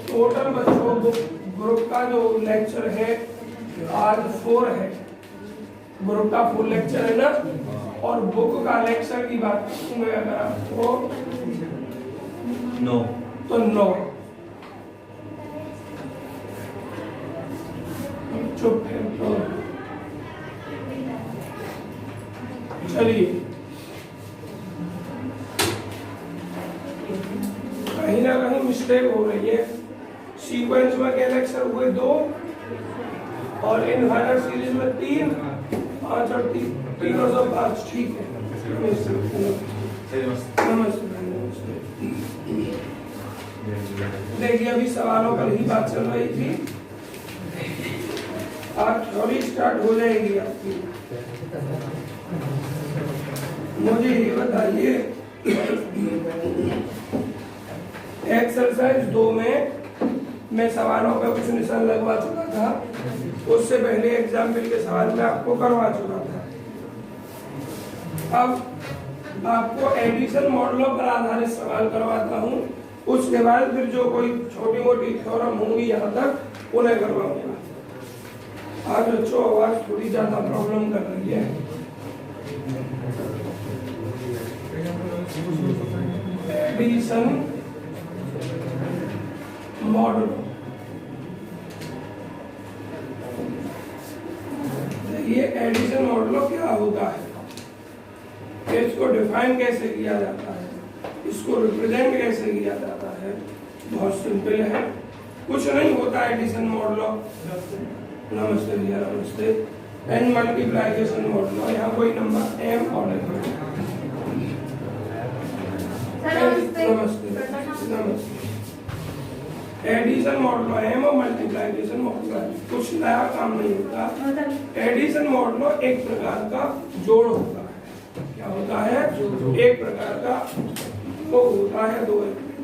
Total बच्चों group का जो लेक्चर है आज 4 है। ग्रुप का फुल लेक्चर है ना, और बुक का लेक्चर की बात करूंगा अगर आपको 9 तो 9। चुप है तो चलिए, कहीं ना कहीं मिस्टेक हो रही है। सीक्वेंस में के लेक्चर हुए 2 और इनफाइनाइट सीरीज में 3, 5 और 3 और सब 5 ठीक है। नमस्ते। देखिए अभी सवालों पर ही बात चल रही थी, आज थ्योरी स्टार्ट हो जाएगी आपकी। मुझे ये बताइए, एक्सरसाइज 2 में मैं सवालों पे कुछ निशान लगवा चुका था, उससे पहले एग्जाम्पल के सवाल में आपको करवा चुका था। अब आपको एडिशन मॉडलों पर आधारित सवाल करवाता हूँ, उसके बाद फिर जो कोई छोटी मोटी थ्योरम होंगी यहाँ तक उन्हें करवाऊंगा। आज बच्चों आवाज थोड़ी ज्यादा प्रॉब्लम कर रही है। एडिशन मॉडल, ये एडिशन मॉडल क्या होता है, इसको डिफाइन कैसे किया जाता है, इसको रिप्रेजेंट कैसे किया जाता है। बहुत सिंपल है, कुछ नहीं होता एडिशन मॉडल। नमस्ते भैया, नमस्ते। एन मल्टीप्लिकेशन मॉडल, यहाँ कोई नंबर एम और नमस्ते नमस्ते। एडिशन मॉडल एम और मल्टीप्लिकेशन मॉडल, कुछ नया काम नहीं होता। एडिशन मॉडल एक प्रकार का जोड़ होता है। क्या होता है? एक प्रकार का वो होता है, 2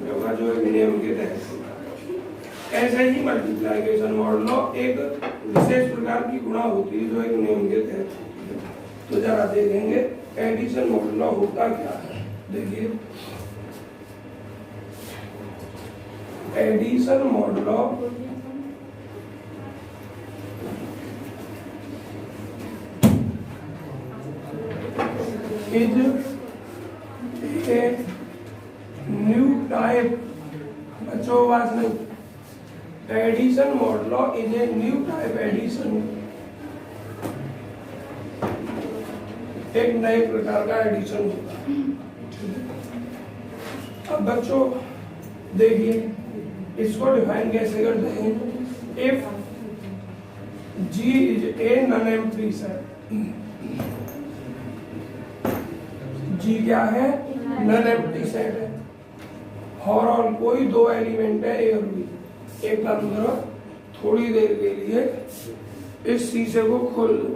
होगा जो एक नियम के तहत होता है। ऐसे ही मल्टीप्लिकेशन मॉडल एक विशेष प्रकार की गुणा होती है जो एक नियम के तहत होती है। तो जरा देखेंगे एडिशन मॉडल होता क्या है। देखिए addition model is a new type, बच्चों आवाज नहीं, addition model is a new type addition, एक नए प्रकार का एडिशन होता है। अब बच्चों देखिए इसको डिफाइन कैसे करते हैं। If G is a non empty set, G क्या है? नॉन एम्प्टी सेट है। और कोई 2 एलिमेंट है ए और बी। एक काम करो, थोड़ी देर के लिए इस शीशे को खोल दो।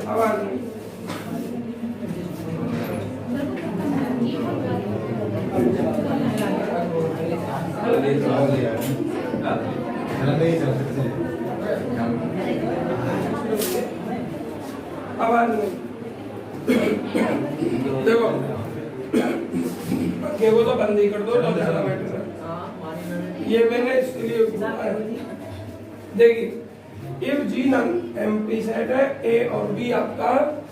आवाज नहीं। आवाज नहीं। देखो पंखे को तो बंद ही कर दो तो ज्यादा बेटर है। ये मैंने इसके लिए देखिए if G non empty set है, ए और बी आपका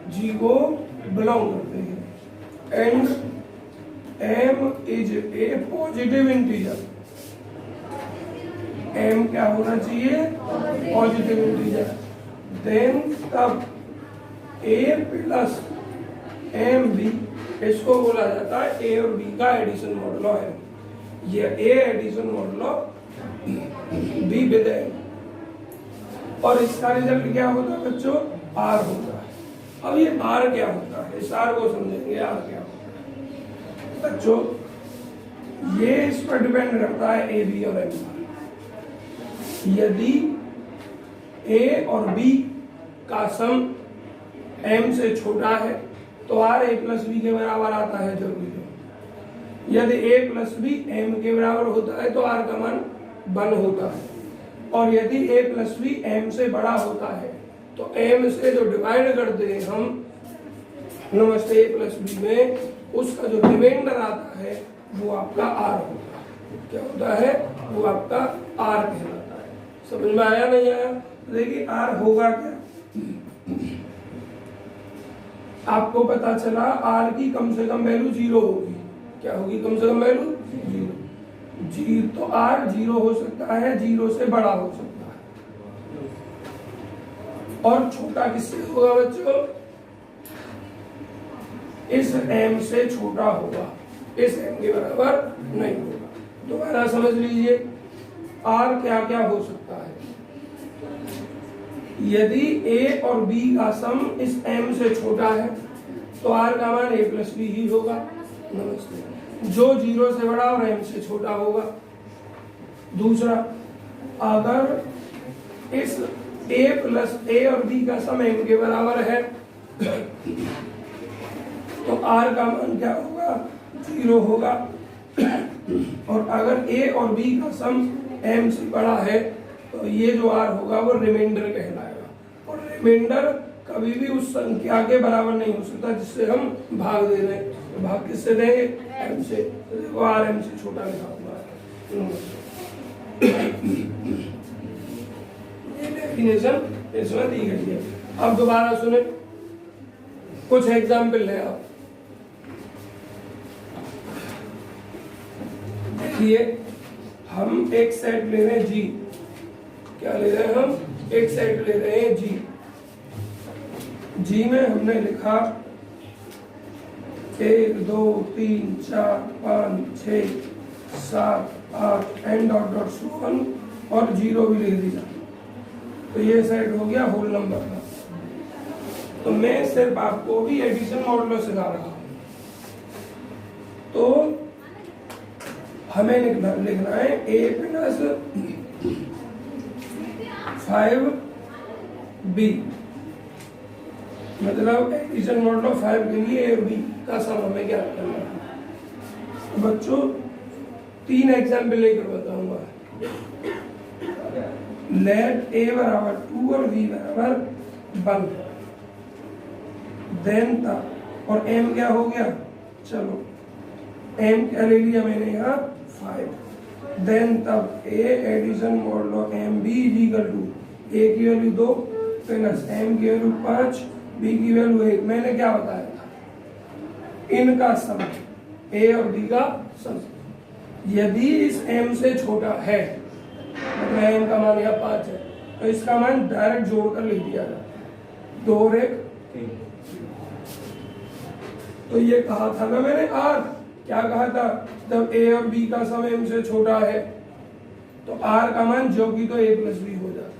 जी को बिलोंग करते हैं and m is a positive integer. M क्या होना चाहिए? Positive integer. देन तब ए प्लस एम बी, इसको बोला जाता है ए और बी का एडिशन मॉडल है। ये a addition modulo, b with m, और इसका रिजल्ट क्या होता है बच्चों? आर होता है। अब ये आर क्या होता है, इस आर को समझेंगे। आर क्या होता है बच्चों? ये इस पर डिपेंड करता है ए बी और एम पर। यदि ए और बी का सम एम से छोटा है तो आर ए प्लस बी के बराबर आता है जरूरी है। यदि ए प्लस बी एम के बराबर होता है तो आर का मान 1 होता है। और यदि ए प्लस बी एम से बड़ा होता है तो एम से जो डिवाइड करते हैं हम, नमस्ते, ए प्लस बी में उसका जो रिमाइंडर आता है वो आपका आर होगा। क्या होता है? वो आपका आर कहलाता है। समझ में आया नहीं आया? देखिए आर होगा क्या, आपको पता चला आर की कम से कम वैल्यू 0 होगी। क्या होगी कम से कम वैल्यू? 0। तो आर 0 हो सकता है, 0 से बड़ा हो सकता है। और छोटा किससे होगा बच्चों? इस m से छोटा होगा, इस m के बराबर नहीं होगा। दोबारा समझ लीजिए r क्या क्या हो सकता है। यदि a और b का सम इस m से छोटा है तो r का मान a प्लस b ही होगा। नमस्ते। जो 0 से बड़ा और m से छोटा होगा। दूसरा, अगर इस a प्लस a और b का सम m के बराबर है तो r का मान क्या होगा? 0 होगा। और अगर a और b का सम m से बड़ा है तो ये जो r होगा वो रिमाइंडर कहलाएगा। और रिमाइंडर कभी भी उस संख्या के बराबर नहीं हो सकता जिससे हम भाग दे रहे हैं। तो भाग किससे देंगे? m से। तो देखो r m से छोटा लिखा हुआ है। ये डेफिनेशन इसमें दी गई है। अब दोबारा सुने, कुछ एग्जाम्पल है। आप देखिए, हम एक सेट ले रहे हैं जी। क्या ले रहे हैं हम? एक सेट ले रहे हैं जी। जी में हमने लिखा 1 2 3 4 5 6 7 8 and dot dot so on और 0 भी लिख दिया। तो ये सेट हो गया होल नंबर का। तो मैं सिर्फ आपको भी एडिशन मॉडुलो सिखा रहा हूं। तो हमें लिखना है a प्लस 5b, मतलब एडिशन मॉडुलो 5 के लिए a और b का सम हमें क्या करना है। तो बच्चों 3 एग्जाम्पल लेकर बताऊंगा। लेट a बराबर 2 और b बराबर 1, देन था और m क्या हो गया? चलो m क्या ले लिया मैंने यहाँ? 5। देन तब a addition modulo m b is equal to a की वैल्यू 2 प्लस m की वैल्यू 5 b की वैल्यू 1। मैंने क्या बताया था? इनका सम, a और b का सम। यदि इस m से छोटा है, मतलब m का मान यहाँ 5 है, तो इसका मान डायरेक्ट जोड़कर लिख दिया जाए 2 और 1 3। तो ये कहा था ना मैंने r, क्या कहा था? जब a और b का सम m से छोटा है तो r का मान जो कि तो a प्लस b हो जाता है।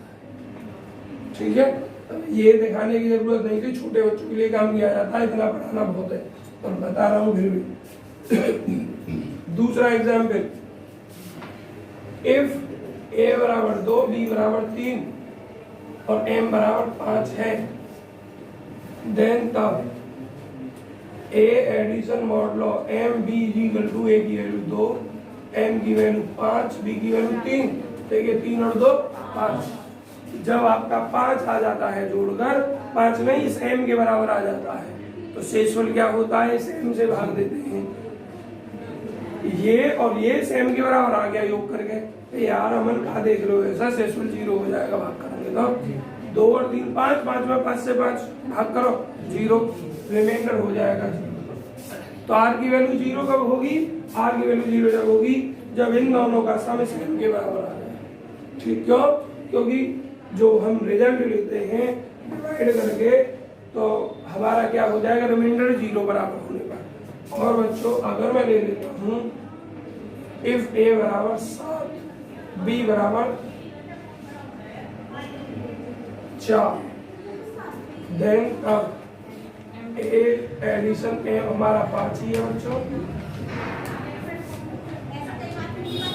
ठीक है, ये दिखाने की जरूरत नहीं कि छोटे बच्चों के लिए काम किया जाता है, इतना पढ़ाना बहुत है, पर बता रहा हूं फिर भी। दूसरा एग्जाम्पल, इफ a बराबर 2 b बराबर 3 और m बराबर 5 है, देन तब a addition modulo m b is equal to a की वैल्यू 2, m की वैल्यू 5, b की वैल्यू 3। देखिए 3 और 2 5। जब आपका 5 आ जाता है जोड़कर, 5 नहीं इस m के बराबर आ जाता है, तो शेषफल क्या होता है? इस m से भाग देते हैं। ये और ये इस m के बराबर आ गया योग करके। तो यार अमन कहा देख लो, ऐसा शेषफल 0 हो जाएगा भाग करेंगे तो 2 और 3 5, 5 में 5 से 5 भाग करो 0, रिमाइंडर हो जाएगा 0। तो r की वैल्यू 0 कब होगी? r की वैल्यू 0 जब होगी जब इन दोनों का सम इस m के बराबर आ जाए। ठीक, क्यों? क्योंकि जो हम रिजल्ट लेते हैं डिवाइड करके, तो हमारा क्या हो जाएगा? रिमाइंडर 0 बराबर होने पर। और बच्चों अगर मैं ले लेता हूँ इफ a बराबर 7 b बराबर 4, देन अब a एडिशन a हमारा 5 ही है बच्चों,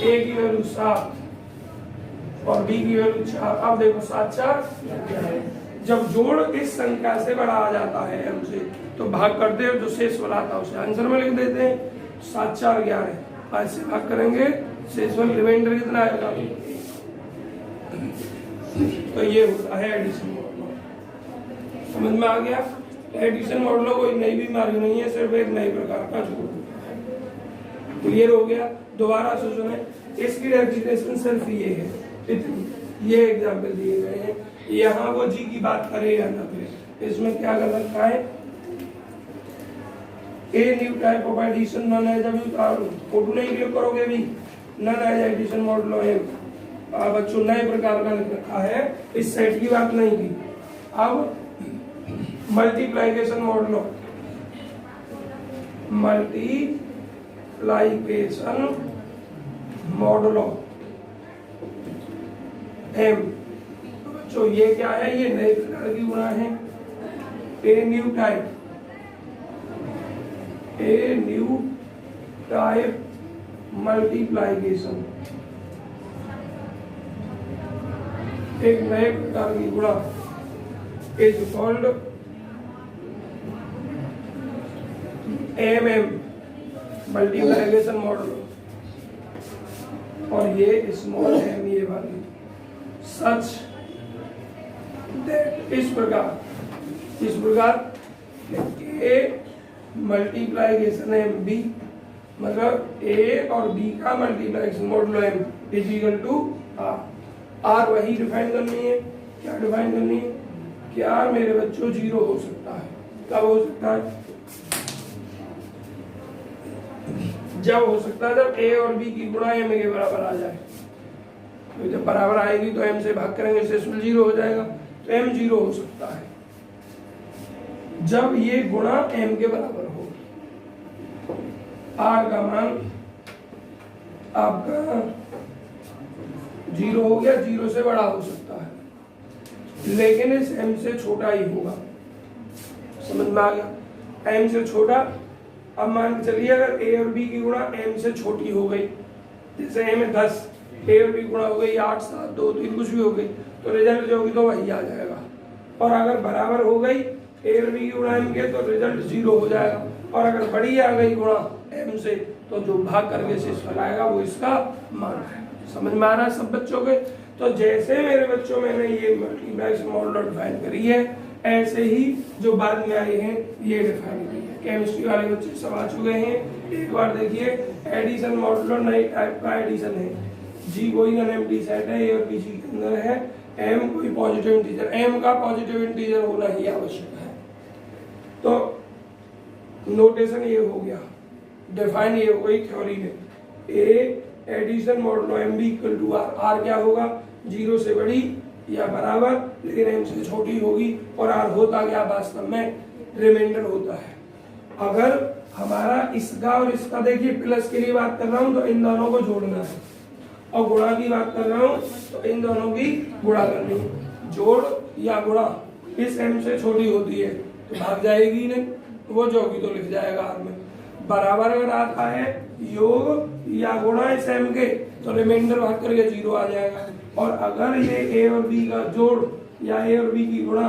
a की वैल्यू 7 और b की वैल्यू 4। अब देखो 7 4, जब जोड़ इस संख्या से बड़ा आ जाता है m से, तो भाग करते हैं, जो शेष वाला आता है उसे आंसर में लिख देते हैं। 7 4 11, 5 से भाग करेंगे, शेषफल रिमाइंडर कितना आएगा? तो ये होता है एडिशन मॉडुलो। समझ में आ गया? एडिशन मॉडल कोई नई बीमारी नहीं है, सिर्फ एक नए प्रकार का जोड़। क्लियर हो गया? दोबारा से सुने, इसकी डेफिनेशन सिर्फ ये है, इतनी, ये एग्जाम्पल दिए गए हैं। यहाँ वो जी की बात करे या ना करे, इसमें क्या कर रखा है? A new type of addition नन एज फोटो नहीं क्लिक करोगे भी, नन एज एडिशन मॉडल है बच्चों, नए प्रकार का लिख रखा है, इस सेट की बात नहीं की। अब multiplication model, multiplication model m, बच्चों ये क्या है? ये नए प्रकार की गुणा है। A new type, A new type multiplication, एक नए प्रकार की गुणा is called MM multiplication model, और ये स्मॉल एम ये वाली, सच दैट, इस प्रकार ए मल्टीप्लाइकेशन एम बी, मतलब ए और बी का multiplication model m is equal to r. R वही डिफाइन करनी है, क्या डिफाइन करनी है कि आर मेरे बच्चों 0 हो सकता है। कब हो सकता है? जब हो सकता है जब ए और बी की गुणा एम के बराबर आ जाए। तो जब बराबर आएगी तो एम से भाग करेंगे, शेषफल 0 हो जाएगा, तो एम 0 हो सकता है जब ये गुणा एम के बराबर हो। आर का मान आपका 0 हो गया, 0 से बड़ा हो सकता है, लेकिन इस एम से छोटा ही होगा। समझ में आ गया? एम से छोटा। अब मान के चलिए अगर ए और बी की गुणा एम से छोटी हो गई, जैसे एम है 10, ए और बी गुणा हो गई 8, 7, 2, 3 कुछ भी हो गई, तो रिजल्ट जो होगी तो वही आ जाएगा। और अगर बराबर हो गई ए और बी की गुणा एम के, तो रिजल्ट 0 हो जाएगा। और अगर बड़ी आ गई गुणा एम से, तो जो भाग करके शेषफल आएगा वो इसका मान है। समझ में आ रहा है सब बच्चों के? तो जैसे मेरे बच्चों मैंने ये मल्टीप्लाइकेशन मॉडल डिफाइन करी है, ऐसे ही जो बाद में आए हैं ये डिफाइन की है। केमिस्ट्री वाले बच्चे सब आ चुके हैं। एक बार देखिए, एडिशन मॉडल और नई टाइप का एडिशन है। जी कोई नॉन एम्प्टी सेट है, ए और बी सी के अंदर है, एम कोई पॉजिटिव इंटीजर, एम का पॉजिटिव इंटीजर होना ही आवश्यक है। तो नोटेशन ये हो गया, डिफाइन ये हो गई थ्योरी में। A addition modulo m b equal to r, r क्या होगा? 0 से बड़ी या बराबर, लेकिन एम से छोटी होगी। और आर होता क्या वास्तव में? रिमाइंडर होता है। अगर हमारा इसका और इसका, देखिए प्लस के लिए बात कर रहा हूं तो इन दोनों को जोड़ना है, और गुणा की बात कर रहा हूं तो इन दोनों की गुणा करनी है। जोड़ या गुणा इस एम से छोटी होती है तो भाग जाएगी नहीं, वो जो होगी तो लिख जाएगा आर में। बराबर अगर आता है योग या गुणा इस एम के, तो रिमाइंडर भाग करके 0 आ जाएगा। और अगर ये ए और बी का जोड़ या ए और बी की गुणा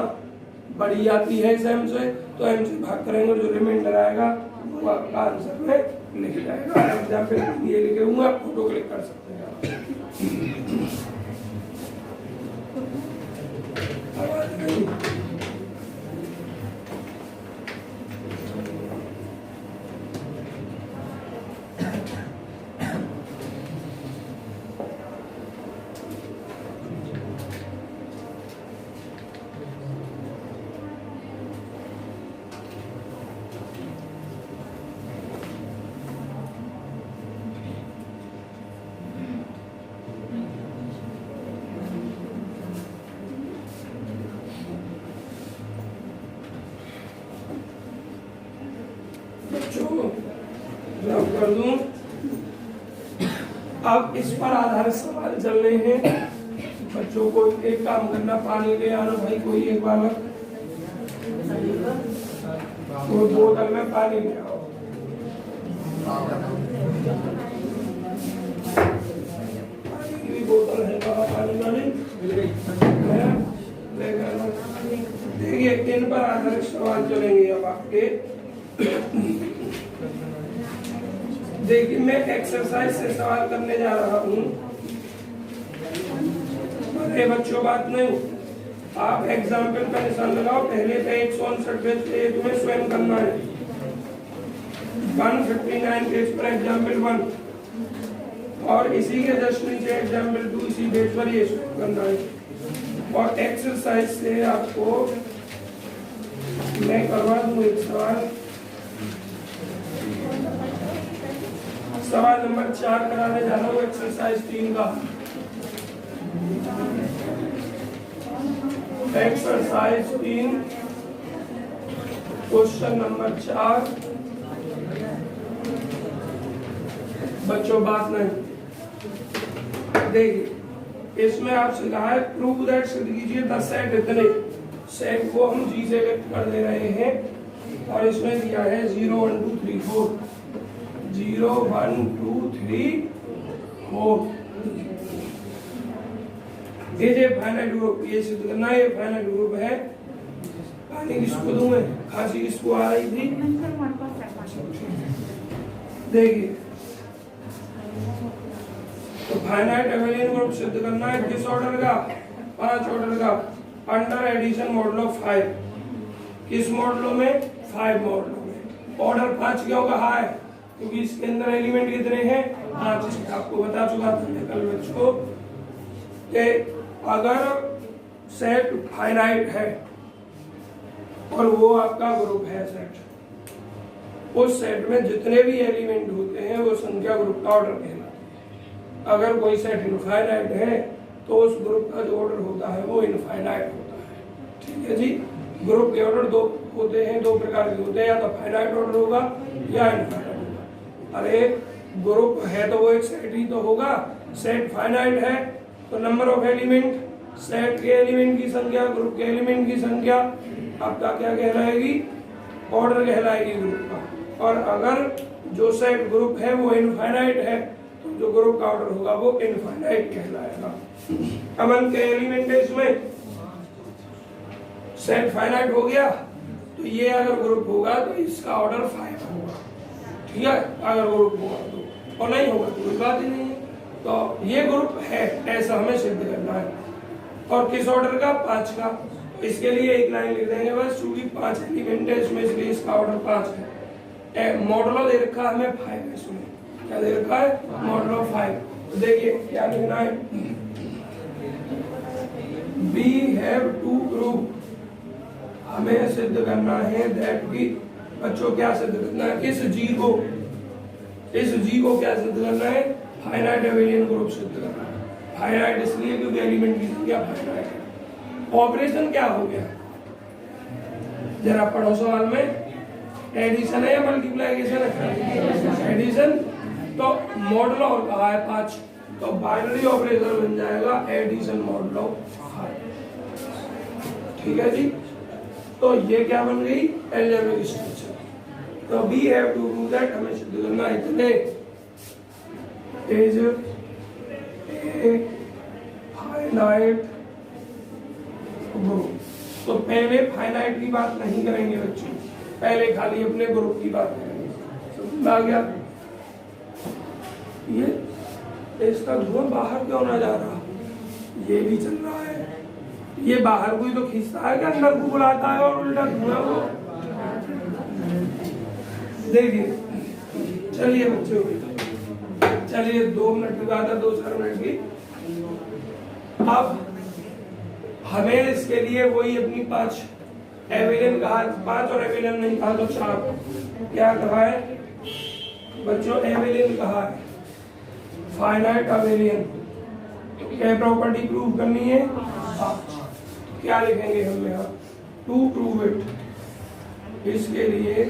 बड़ी आती है इस एम से, तो एम से भाग करेंगे, जो रिमाइंडर आएगा वो आपका आंसर में लिख जाएगा। एग्जाम्पल ये लिखे हुए आप फोटो क्लिक कर सकते हैं। आवाज नहीं। कर दूं। अब इस पर आधारित सवाल चल रहे हैं। बच्चों को एक काम करना, पानी ले आना भाई, कोई एक बार वो बोतल में पानी ले आओ। पानी की भी बोतल है, पानी वाली देखिए, इन पर आधारित सवाल चलेंगे अब आपके। देखिए, मैं एक्सरसाइज से सवाल करने जा रहा हूँ। अरे बच्चों बात नहीं, आप एग्जाम्पल का निशान लगाओ, पहले पे 159 पेज पे ये तुम्हें स्वयं करना है। 159 पेज पर एग्जाम्पल 1 और इसी के जस्ट नीचे एग्जाम्पल 2 इसी पेज पर ये स्वयं करना है। और एक्सरसाइज से आपको मैं करवा दूं एक सवाल नंबर 4 कराने जा रहा हूँ एक्सरसाइज 3 का। Exercise 3 question number 4। बच्चों बात नहीं, देखिए इसमें आपसे कहा है प्रूव दैट, सिद्ध कीजिए द सेट इतने सेट को हम जी से व्यक्त कर दे रहे हैं और इसमें दिया है 0 1 2 3 4 0 1 2 3 4। ये जो फाइनाइट ग्रुप ये सिद्ध करना है, ये फाइनाइट ग्रुप है। पानी किसको दूं मैं, खांसी किसको आ रही थी, देखिए तो फाइनाइट एबेलियन ग्रुप सिद्ध करना है किस ऑर्डर का, 5 ऑर्डर का, अंडर एडिशन मॉडल ऑफ 5। किस मॉडलों में, 5 मॉडलों में। ऑर्डर 5 क्यों कहा है, क्योंकि इसके अंदर एलिमेंट कितने हैं, 5। आपको बता चुका था मैं कल बच्चों कि अगर सेट फाइनाइट है और वो आपका ग्रुप है सेट, उस सेट में जितने भी एलिमेंट होते हैं वो संख्या ग्रुप का ऑर्डर कहलाता है। अगर कोई सेट इनफाइनाइट है तो उस ग्रुप का जो ऑर्डर होता है वो इनफाइनाइट होता है। ठीक है जी। ग्रुप के ऑर्डर 2 होते हैं, 2 प्रकार के होते हैं, या तो फाइनाइट ऑर्डर होगा या इनफाइनाइट होगा। अरे ग्रुप है तो वो एक सेट ही तो होगा। सेट फाइनाइट है तो नंबर ऑफ एलिमेंट, सेट के एलिमेंट की संख्या, ग्रुप के एलिमेंट की संख्या आपका क्या कहलाएगी, ऑर्डर कहलाएगी ग्रुप का। और अगर जो सेट ग्रुप है वो इनफाइनाइट है तो जो ग्रुप का ऑर्डर होगा वो इनफाइनाइट कहलाएगा। अमन के एलिमेंट है इसमें, सेट फाइनाइट हो गया तो ये अगर ग्रुप होगा तो इसका ऑर्डर 5 होगा। ठीक है, अगर ग्रुप होगा तो, और नहीं होगा तो कोई बात ही नहीं है। तो ये ग्रुप है ऐसा हमें सिद्ध करना है। और किस ऑर्डर का, 5 का। इसके लिए एक लाइन लिख देंगे बस, चूंकि 5 एलिमेंट है इसमें इसलिए इसका ऑर्डर 5 है। मॉडल दे रखा है हमें 5, इसमें क्या दे रखा है, मॉडल ऑफ 5। तो देखिए क्या लिखना है, वी हैव टू प्रूव, हमें सिद्ध करना है दैट की बच्चों क्या सिद्ध करना है, इस जी को क्या सिद्ध करना है, फाइनाइट एबेलियन ग्रुप सिद्ध करना है। फाइनाइट इसलिए क्योंकि एलिमेंट की संख्या फाइनाइट है। ऑपरेशन क्या हो गया, जरा पढ़ो सवाल में, एडिशन है या मल्टीप्लिकेशन है, एडिशन। तो मॉडल और कहा है 5, तो बाइनरी ऑपरेशन बन जाएगा एडिशन मॉडल ऑफ 5। ठीक है जी। तो ये क्या बन गई, अलजेब्रिक स्ट्रक्चर। तो we have to do that, हमें सिद्ध करना है इतने इज ए फाइनाइट ग्रुप। तो पहले फाइनाइट की बात नहीं करेंगे बच्चों, पहले खाली अपने ग्रुप की बात करेंगे। समझ आ गया। ये इसका धुआं बाहर क्यों ना जा रहा, ये भी चल रहा है। ये बाहर कोई तो खींचता है क्या, अंदर को बुलाता है और उल्टा धुआं वो। देखिए चलिए बच्चों, चलिए 2 मिनट की बात है, 2-4 मिनट की। अब हमें इसके लिए वही अपनी 5 एबेलियन कहा, 5 और एबेलियन नहीं कहा तो 4 क्या कहा है बच्चों, एबेलियन कहा है, फाइनाइट एबेलियन। क्या प्रॉपर्टी प्रूव करनी है, क्या लिखेंगे हम यहाँ, टू प्रूव इट। इसके लिए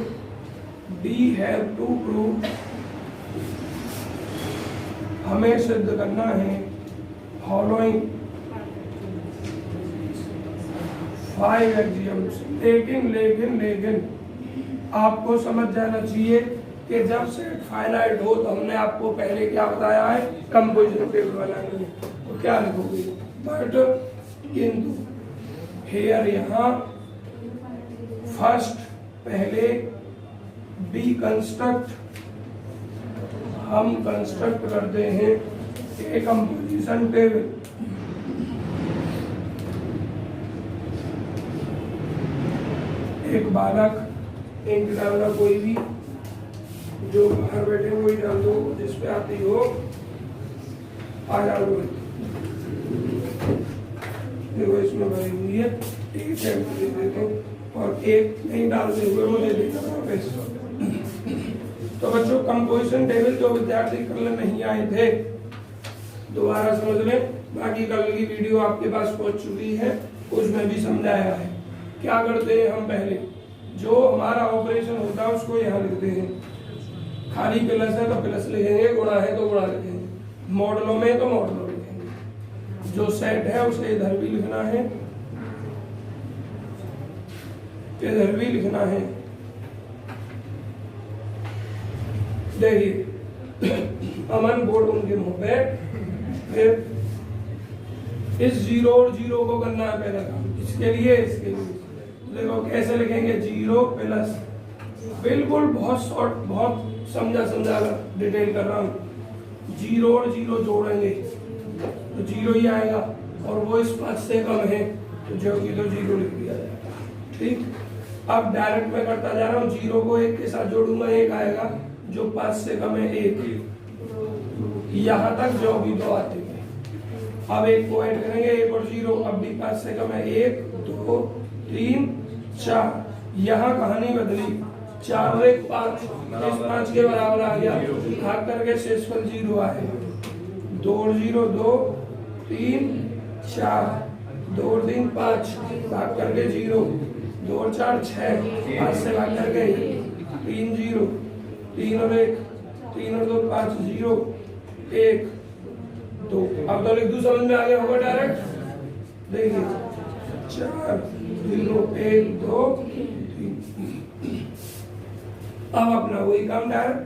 वी हैव टू प्रूव, हमें सिद्ध करना है फॉलोइंग 5 एक्सियम्स। लेकिन आपको समझ जाना चाहिए कि जब सेट फाइनाइट हो तो हमने आपको पहले क्या बताया है, कंपोजिशन टेबल बनानी है। तो क्या लिखोगे, बट किंतु हेयर, यहाँ फर्स्ट पहले बी कंस्ट्रक्ट, हम कंस्ट्रक्ट करते हैं ए कंपोजिशन टेबल। एक बालक, इंक डालना कोई भी, जो बाहर बैठे वही डाल दो, जिस पे आती हो आ जाओ। देखो इसमें भरी हुई है, एक टेम्पो दे देते हो और एक नहीं डालते हुए मुझे देना वापस। तो बच्चों कंपोजिशन टेबल जो विद्यार्थी कल नहीं आए थे दोबारा समझ लें, बाकी कल की वीडियो आपके पास पहुंच चुकी है, उसमें भी समझाया है। क्या करते हैं हम, पहले जो हमारा ऑपरेशन होता है उसको यहाँ लिखते हैं, खाली प्लस है तो प्लस लिखेंगे, गुणा है तो गुणा लिखेंगे, मॉडलों में तो मॉडलों लिखेंगे, जो सेट है उसे इधर भी लिखना है, इधर भी लिखना है। देखिए अमन बोर्ड उनके मुंह पे, फिर इस जीरो और जीरो को करना है पहले काम, इसके लिए इसके लिए देखो कैसे लिखेंगे, जीरो प्लस, बिल्कुल बहुत शॉर्ट, बहुत समझा कर डिटेल कर रहा हूँ। जीरो और जीरो जोड़ेंगे तो जीरो ही आएगा, और वो इस 5 से कम है तो जो कि तो जीरो लिख दिया जाएगा। ठीक, अब डायरेक्ट मैं करता जा रहा हूँ, जीरो को एक के साथ जोड़ूंगा, एक आएगा, जो 5 से कम है एक, यहाँ तक जो भी दो आते हैं। अब एक को ऐड करेंगे, एक और जीरो, अब भी 5 से कम है, 1 2 3 4, यहाँ कहानी बदली, 4 और 1 5, इस 5 के बराबर आ गया, भाग करके शेषफल जीरो आए, 2 और 0 2 3 4, 2 और 3 5, भाग करके 0, 2 और 4 6, 5 से भाग करके 3 0, 3 और 1 3 और 2 5 0 1 2। अब तो लिख दूं, समझ में आ गया होगा डायरेक्ट। देखिए 4 0 1 2 3। अब अपना वही काम डायरेक्ट,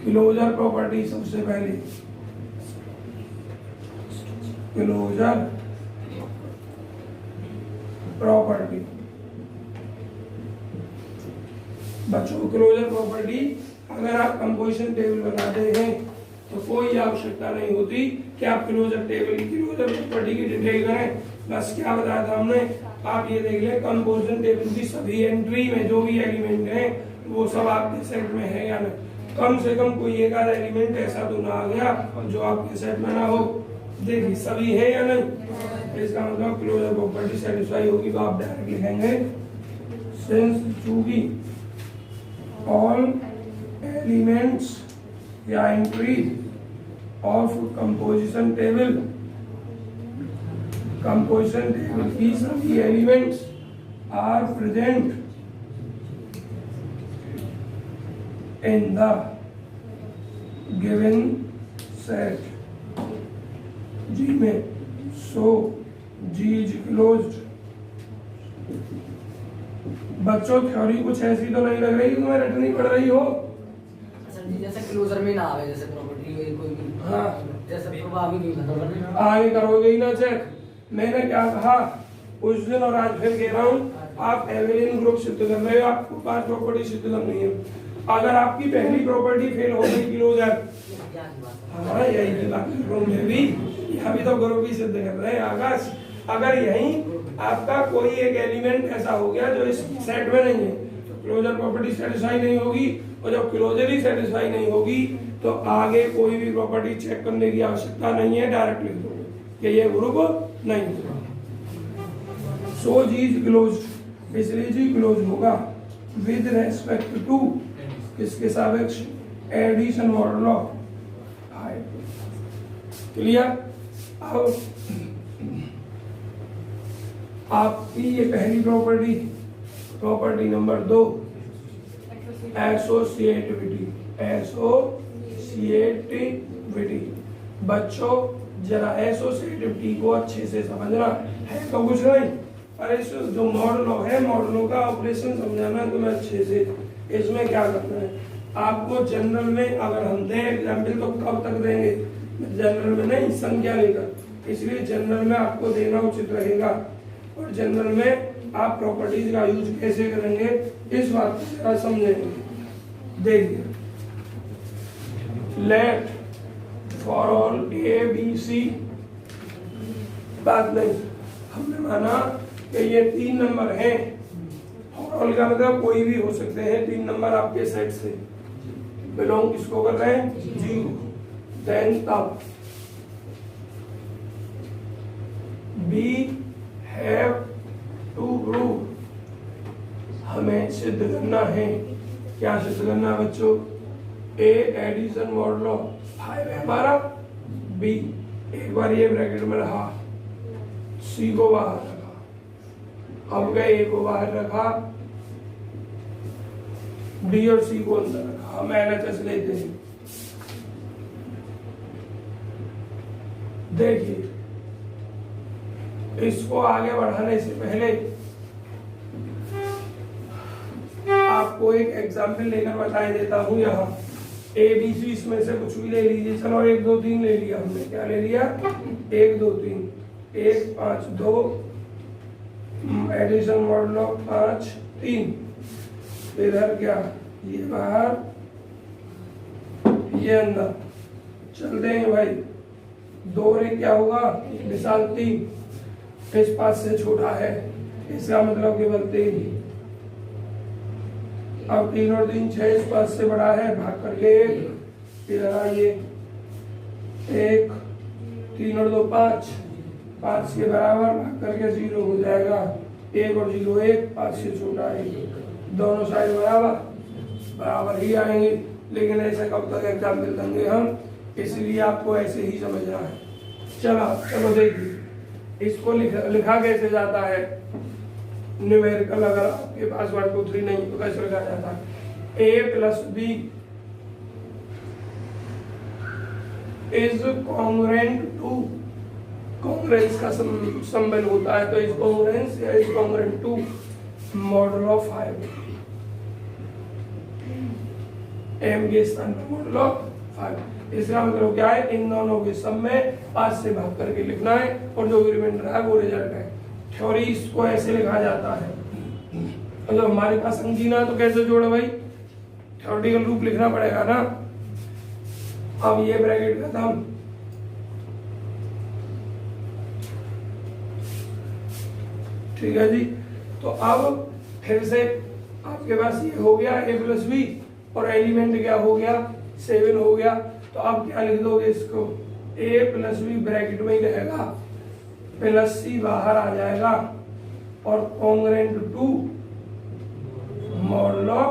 क्लोजर प्रॉपर्टी सबसे पहले, क्लोजर प्रॉपर्टी। बच्चों क्लोजर प्रॉपर्टी अगर आप कंपोजिशन टेबल बनाते हैं तो कोई आवश्यकता नहीं होती कि आप क्लोजर टेबल की, क्लोजर प्रॉपर्टी की डिटेल करें। बस क्या बताया था हमने, आप ये देख लें कंपोजिशन टेबल की सभी एंट्री में जो भी एलिमेंट हैं वो सब आपके सेट में है या नहीं। कम से कम कोई एक आधा एलिमेंट ऐसा तो ना आ गया जो आपके सेट में ना हो। देखिए सभी है या नहीं, इसका मतलब क्लोजर प्रॉपर्टी सेटिस्फाई होगी, तो आप डायरेक्ट लिखेंगे सिंस चूंकि ऑल एलिमेंट्स या entry of composition table, composition table की सभी elements are present in the given set G में, सो जी इज क्लोज्ड। बच्चों थ्योरी कुछ ऐसी तो नहीं लग रही तुम्हें रटनी पड़ रही हो, जैसे क्लोजर में ना आवे, जैसे प्रॉपर्टी कोई भी, हाँ जैसे प्रभाव ही नहीं आगे करोगे ही ना चेक। मैंने क्या कहा उस दिन और आज फिर कह रहा हूँ, आप एवेलियन ग्रुप सिद्ध कर रहे हो, आपको 5 प्रॉपर्टी सिद्ध करनी है। अगर आपकी पहली प्रॉपर्टी फेल हो गई क्लोजर, हाँ यही की बात कर रहा हूँ मैं भी, यहाँ भी तो ग्रुप ही सिद्ध कर रहे हैं आकाश। अगर यही आपका कोई एक एलिमेंट ऐसा हो गया जो इस सेट में नहीं है तो क्लोजर प्रॉपर्टी सेटिस्फाई नहीं होगी, और जब क्लोजर ही सेटिस्फाई नहीं होगी तो आगे कोई भी प्रॉपर्टी चेक करने की आवश्यकता नहीं है, डायरेक्ट लिख दो कि ये ग्रुप नहीं है। सो जी इज क्लोज्ड, इसलिए जी क्लोज होगा विद रेस्पेक्ट टू किसके सापेक्ष, addition modulo of height. Clear. अब आपकी ये पहली property, property number 2 associativity, associativity. बच्चों जरा एसोसिएटिविटी को अच्छे से समझना है, तो कुछ नहीं, अरे जो मॉडलों है मॉडलों का ऑपरेशन समझाना तुम्हें अच्छे से। इसमें क्या करना है आपको, जनरल में अगर हम दें एग्जाम्पल तो कब तक देंगे, जनरल में नहीं संख्या लेकर, इसलिए जनरल में आपको देना उचित रहेगा। और जनरल में आप प्रॉपर्टीज का यूज कैसे करेंगे इस बात को जरा समझेंगे। देखिए let for all a b c, बात नहीं, हमने माना कि ये 3 नंबर हैं, ओवरऑल का मतलब कोई भी हो सकते हैं 3 नंबर आपके सेट से बिलोंग किसको कर रहे हैं, 0, देन तब वी हैव टू प्रूव, हमें सिद्ध करना है, क्या सिद्ध करना है बच्चों, ए एडिशन मॉडुलो 5 है हमारा, बी एक बार ये ब्रैकेट में रहा, सी को बाहर रखा, अब गए ए को बाहर रखा, बी और सी को अंदर रखा। हम एलएचएस लेते हैं, देखिए इसको आगे बढ़ाने से पहले आपको एक एग्जाम्पल लेकर बताए देता हूं। यहाँ ए बी सी इसमें से कुछ भी ले लीजिए, चलो 1 2 3 ले लिया हमने, क्या ले लिया, 1 2 3, 1 5 2 एडिशन मॉडुलो 5 3, इधर क्या, ये बाहर ये अंदर, चलते हैं भाई, 2 रे क्या होगा, मिसाल 3, इस 5 से छोटा है, इसका मतलब केवल 3, अब 3 और 3 6, इस 5 से बड़ा है, भाग करके 1, इधर आइए 1, 3 और 2 5, 5 के बराबर, भाग करके 0 हो जाएगा, 1 और 0 1, 5 से छोटा है, दोनों साइड बराबर ही आएंगे। लेकिन ऐसे कब तक एग्जाम्पल देंगे हम, इसलिए आपको ऐसे ही समझना है। चलो देखिए इसको लिखा कैसे जाता है, न्यूमेरिकल अगर आपके पास 1 2 3 नहीं तो कैसे लिखा जाता है, a plus b is congruent to, congruence का संबंध होता है, तो इज कॉन्ग्रुएंस या is congruent to modulo 5, m के स्थान पर मॉडुलो 5। इसका मतलब क्या है, इन दोनों के सम में 5 से भाग करके लिखना है और जो भी रिमाइंडर है वो रिजल्ट है। थ्योरी इसको ऐसे लिखा जाता है, मतलब हमारे पास संगीना तो कैसे जोड़े भाई, थ्योरेटिकल रूप लिखना पड़ेगा ना। अब ये ब्रैकेट खत्म, ठीक है जी। तो अब फिर से आपके पास ये हो गया ए प्लस बी और एलिमेंट क्या हो गया, 7 हो गया। तो अब क्या लिख दोगे इसको, ए प्लस बी ब्रैकेट में ही रहेगा, प्लस सी बाहर आ जाएगा और कॉन्ग्रुएंट टू मॉडुलो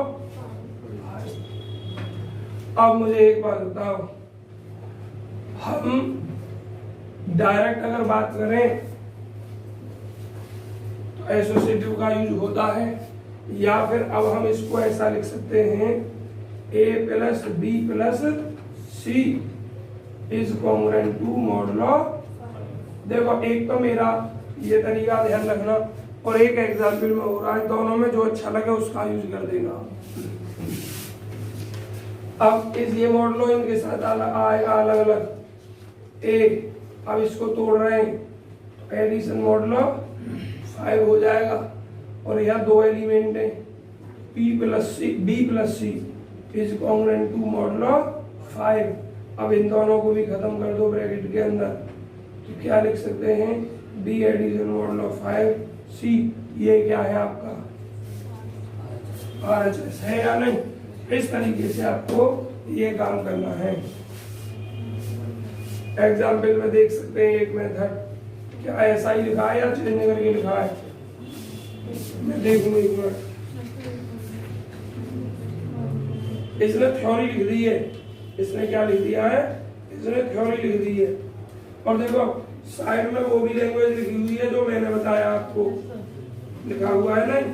5। अब मुझे एक बात बताओ, हम डायरेक्ट अगर बात करें तो एसोसिएटिव का यूज होता है, या फिर अब हम इसको ऐसा लिख सकते हैं, a plus b plus c is congruent to modulo. देखो एक तो मेरा ये तरीका ध्यान रखना और एक एग्जाम्पल में हो रहा है, दोनों में जो अच्छा लगे उसका यूज कर देना। अब इस ये मॉडुलो इनके साथ आएगा अलग अलग ए, अब इसको तोड़ रहे हैं, एडिशन मॉडुलो 5 हो जाएगा और यहाँ 2 एलिमेंट है, P plus c B plus c is congruent to modulo 5। अब इन दोनों को भी खत्म कर दो ब्रैकेट के अंदर, तो क्या लिख सकते हैं, B एडिशन मॉडुलो 5 C, ये क्या है आपका RHS है या नहीं। इस तरीके से आपको ये काम करना है। एग्जाम्पल में देख सकते हैं एक मेथड, क्या ऐसा ही लिखा है या चेंज करके लिखा है, मैं देखूंगा एक मिनट। इसने थ्योरी लिख दी है, इसने क्या लिख दिया है, इसने थ्योरी लिख दी है। और देखो साइड में वो भी लैंग्वेज लिखी हुई है जो मैंने बताया आपको, लिखा हुआ है नहीं,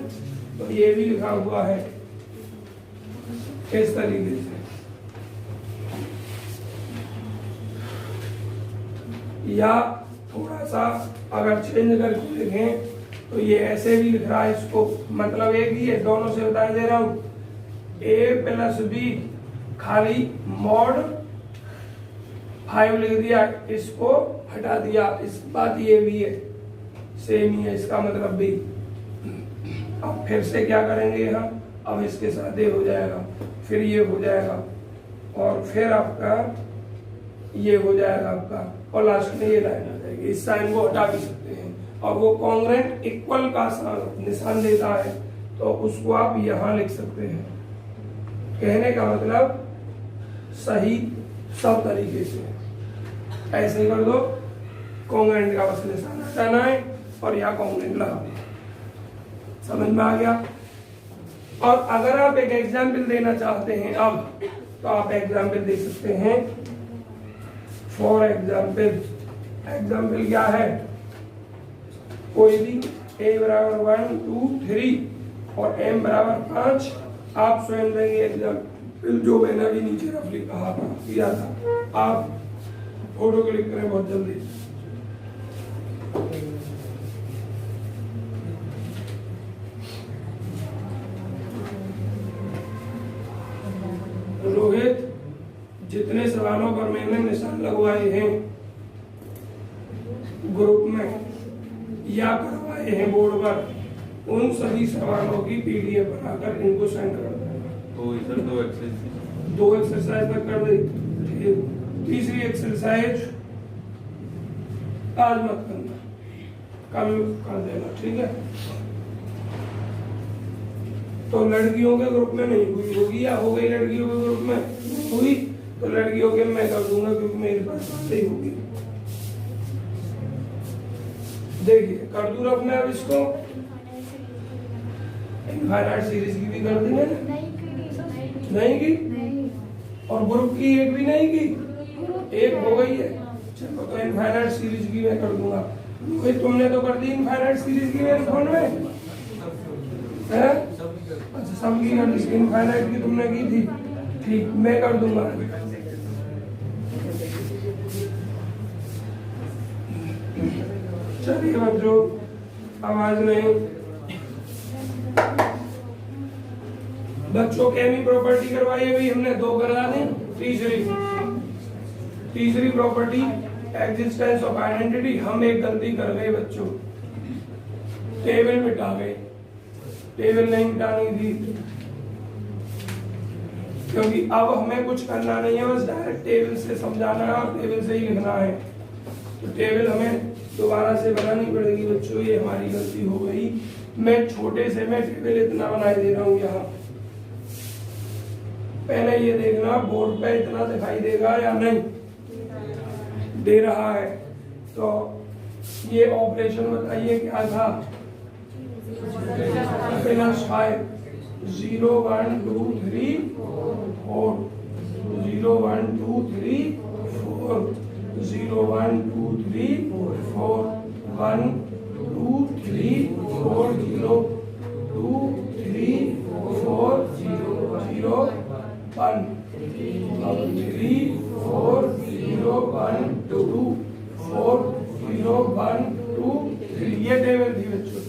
तो ये भी लिखा हुआ है इस तरीके से। या थोड़ा सा अगर चेंज करके लिखें तो ये ऐसे भी लिख रहा है, इसको मतलब एक ही है, दोनों से बता दे रहा हूं, ए प्लस बी खाली मॉड 5 लिख दिया, इसको हटा दिया, इस बात ये भी है, सेम ही है, इसका मतलब भी। अब फिर से क्या करेंगे हम, अब इसके साथ ये हो जाएगा, फिर ये हो जाएगा और फिर आपका ये हो जाएगा आपका, और लास्ट में ये लाइन आ जाएगी। इस साइन को हटा भी सकते हैं, और वो कॉन्ग्रेंट इक्वल का निशान देता है तो उसको आप यहाँ लिख सकते हैं। कहने का मतलब सही सब तरीके से ऐसे कर दो, कॉन्ग्रेंट का बस निशान हटाना है और यहाँ कॉन्ग्रेंट लगा दिया। समझ में आ गया। और अगर आप एक एग्जाम्पल देना चाहते हैं अब तो आप एग्जाम्पल दे सकते हैं। फॉर एग्जाम्पल, एग्जाम्पल क्या है, कोई भी a बराबर 1 2 3 और m बराबर 5 आप स्वयं देंगे एग्जाम्पल जो मैंने अभी नीचे रफली कहा था किया था। आप फोटो क्लिक करें बहुत जल्दी। रोहित, जितने सवालों पर मैंने निशान लगवाए हैं ग्रुप में या करवाए हैं बोर्ड पर, उन सभी सवालों की पीडीएफ बनाकर इनको सेंड कर दें। तो इधर दो एक्सरसाइज तक कर दे। तीसरी एक्सरसाइज आज मत करना, कल कर देना, ठीक है। तो लड़कियों के ग्रुप में नहीं हुई होगी या हो गई लड़कियों के ग्रुप में हुई तो लड़कियों के मैं कर दूंगा क्योंकि मेरे पास बातें होगी। देखिए कर दूं रफ में अब इसको इनफाइनाइट सीरीज की भी कर दी मैंने, नहीं की, और ग्रुप की एक भी नहीं की, एक हो गई है। चलो तो इनफाइनाइट सीरीज की मैं कर दूंगा। रोहित तुमने तो कर दी इनफाइनाइट सीरीज की मेरे फोन में है? अच्छा सब की कर दी, इनफाइनाइट की तुमने की थी, ठीक मैं कर दूंगा। चलिए बच्चों आवाज नहीं। बच्चों केमी प्रॉपर्टी करवाई है भाई हमने, दो करा दी। तीसरी प्रॉपर्टी एग्जिस्टेंस ऑफ आइडेंटिटी। हम एक गलती कर गए बच्चों, टेबल मिटा गए, टेबल नहीं मिटानी थी क्योंकि अब हमें कुछ करना नहीं है, बस डायरेक्ट टेबल से समझाना है और टेबल से ही लिखना है। तो टेबल हमें दोबारा से बनानी पड़ेगी बच्चों, ये हमारी गलती हो गई। मैं छोटे से मैं टेबल इतना बना दे रहा हूँ यहाँ, पहले ये देखना बोर्ड पे इतना दिखाई देगा या नहीं दे रहा है। तो ये ऑपरेशन बताइए क्या था, प्लस 5 0 1 2 3 4 0 1 2 3 4 0 1 2 3 4 1 2 3 4 0 2 3 4 0 0 1 3 4 0 1 2 4 0 1 2 3। ये टेबल थी बच्चों।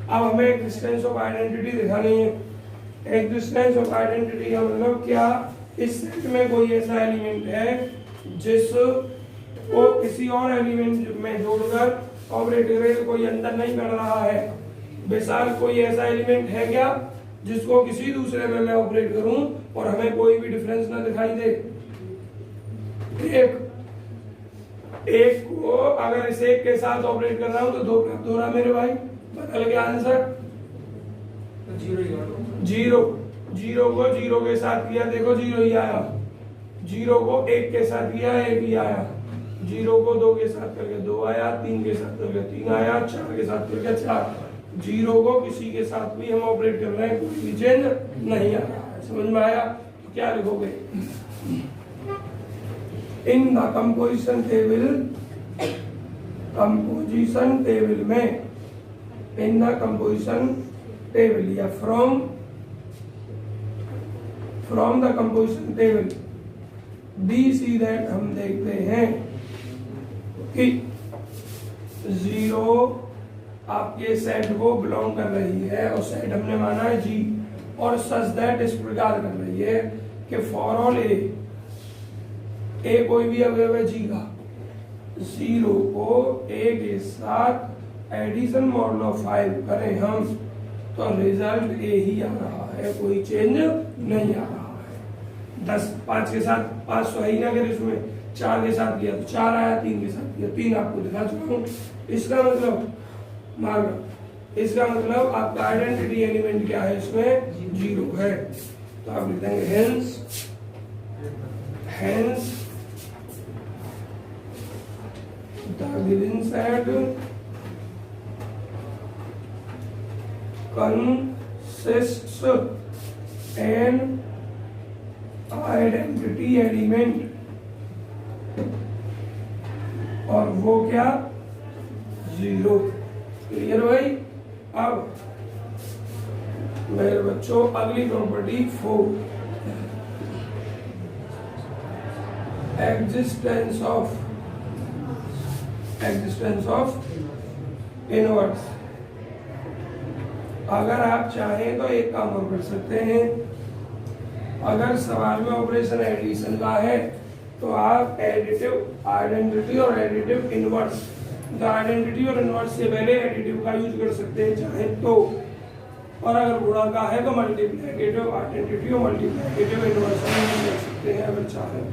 अब हमें एग्जिस्टेंस ऑफ आइडेंटिटी दिखानी है। एग्जिस्टेंस ऑफ आइडेंटिटी का मतलब क्या, इस सेट में कोई ऐसा एलिमेंट है जिसको किसी और एलिमेंट में जोड़कर ऑपरेटर कोई अंदर नहीं कर रहा है। बेसाल कोई ऐसा एलिमेंट है क्या जिसको किसी दूसरे में मैं ऑपरेट करूं और हमें कोई भी डिफरेंस ना दिखाई दे। एक को अगर इस एक के साथ ऑपरेट कर रहा हूं तो दो प्राप्त हो रहा मेरे भाई। बदल गया आंसर, जीरो। जीरो को जीरो के साथ किया, देखो जीरो ही आया। जीरो को एक के साथ किया, एक ही आया। जीरो को दो के साथ करके दो आया, तीन के साथ करके तीन आया, चार के साथ करके चार। जीरो को किसी के साथ भी हम ऑपरेट कर रहे हैं, कोई भी चेंज नहीं आ रहा है। समझ में आया? तो क्या लिखोगे? इन द कंपोजिशन टेबल में, इन द कंपोजिशन टेबल या from the composition table b c that हम देखते हैं कि जीरो आपके सेट को बिलोंग कर रही है और सेट हमने माना है जी, और सच दैट इस प्रकार कर रही है कि फॉर ऑल ए कोई भी अवयव है जी का, जीरो को ए के साथ एडिशन मॉडल ऑफ 5 करें हम तो रिजल्ट ए ही आ रहा है, कोई चेंज नहीं आ रहा है। 10 5 के साथ 5 तो है ही ना, अगर इसमें 4 के साथ किया तो 4 आया, 3 के साथ किया 3 आपको दिखा चुका हूँ। इसका मतलब मान लो, इसका मतलब आपका आइडेंटिटी एलिमेंट क्या है, इसमें 0 है। तो आप लिख देंगे hence the given set consists an identity element, और वो क्या 0। क्लियर भाई। अब मेरे बच्चों अगली प्रॉपर्टी 4, एग्जिस्टेंस ऑफ इनवर्स। अगर आप चाहें तो एक काम और कर सकते हैं, अगर सवाल में ऑपरेशन एडिशन का है तो आप एडिटिव आइडेंटिटी और एडिटिव इनवर्स, आइडेंटिटी और इनवर्स से पहले एडिटिव का यूज कर सकते हैं चाहे तो, और अगर गुणा का है तो मल्टीप्लिकेटिव आइडेंटिटी और मल्टीप्लिकेटिव इनवर्स यूज कर सकते हैं अगर चाहें,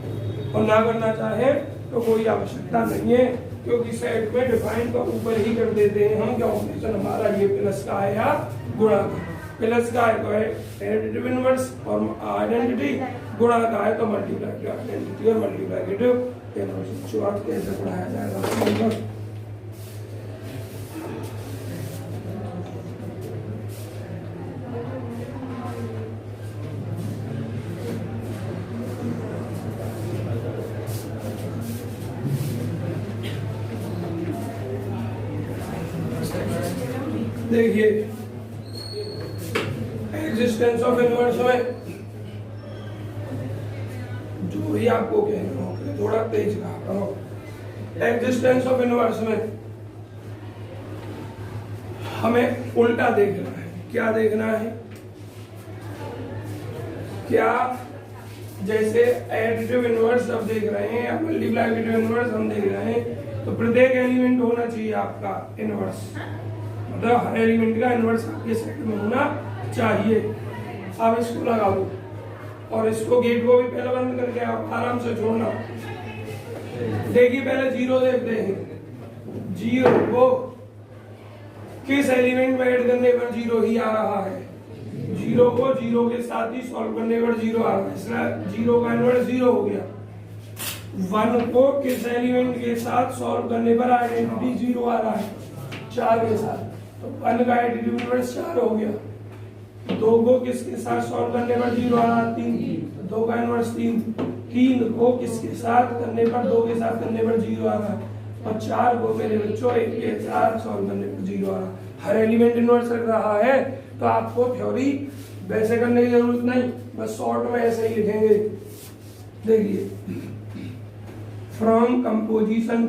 और ना करना चाहे तो कोई आवश्यकता नहीं है, क्योंकि सेट में डिफाइन तो ऊपर ही कर देते हैं हम, क्या ऑपरेशन हमारा ये प्लस का है या गुणा का। प्लस का है तो है एडिटिव इनवर्स और आइडेंटिटी, गुणा का है तो मल्टीप्लिकेटिव आइडेंटिटी और मल्टीप्लिकेटिव इनवर्स। शुरुआत कैसे पढ़ाया जाएगा देखिए, एग्जिस्टेंस ऑफ इनवर्स में जो ही आपको कहना हो, थोड़ा तेज कहा करो। एग्जिस्टेंस ऑफ इनवर्स में हमें उल्टा देखना है। क्या देखना है? क्या जैसे एडिटिव इनवर्स अब देख रहे हैं या मल्टीप्लिकेटिव इनवर्स हम देख रहे हैं, तो प्रत्येक एलिमेंट होना चाहिए आपका इनवर्स, मतलब हर एलिमेंट का इनवर्स आपके सेट में होना चाहिए। अब इसको लगा दो और इसको गेट को भी पहले बंद करके आप आराम से छोड़ना। देखिए पहले 0 देखते हैं, 0 को किस एलिमेंट में ऐड करने पर 0 ही आ रहा है, 0 को 0 के साथ ही सॉल्व करने पर 0 आ रहा है, इसलिए 0 का इनवर्स 0 हो गया। 1 को किस एलिमेंट के साथ सॉल्व करने पर आइडेंटिटी 0 आ रहा है, 4 के साथ, तो 1 का एडिटिव इनवर्स 4 हो गया। 2 को किसके साथ सॉल्व करने पर 0 आ रहा है, 3, 2 का इनवर्स 3। 3 को किसके साथ करने पर, 2 के साथ करने पर 0 आ रहा है, और 4 को मेरे बच्चों 1 के साथ सॉल्व करने पर 0 आ रहा है। हर एलिमेंट इनवर्स रख रहा है, तो आपको थ्योरी वैसे करने की जरूरत नहीं, बस शॉर्ट में ऐसे ही लिखेंगे। देखिए, फ्रॉम कंपोजिशन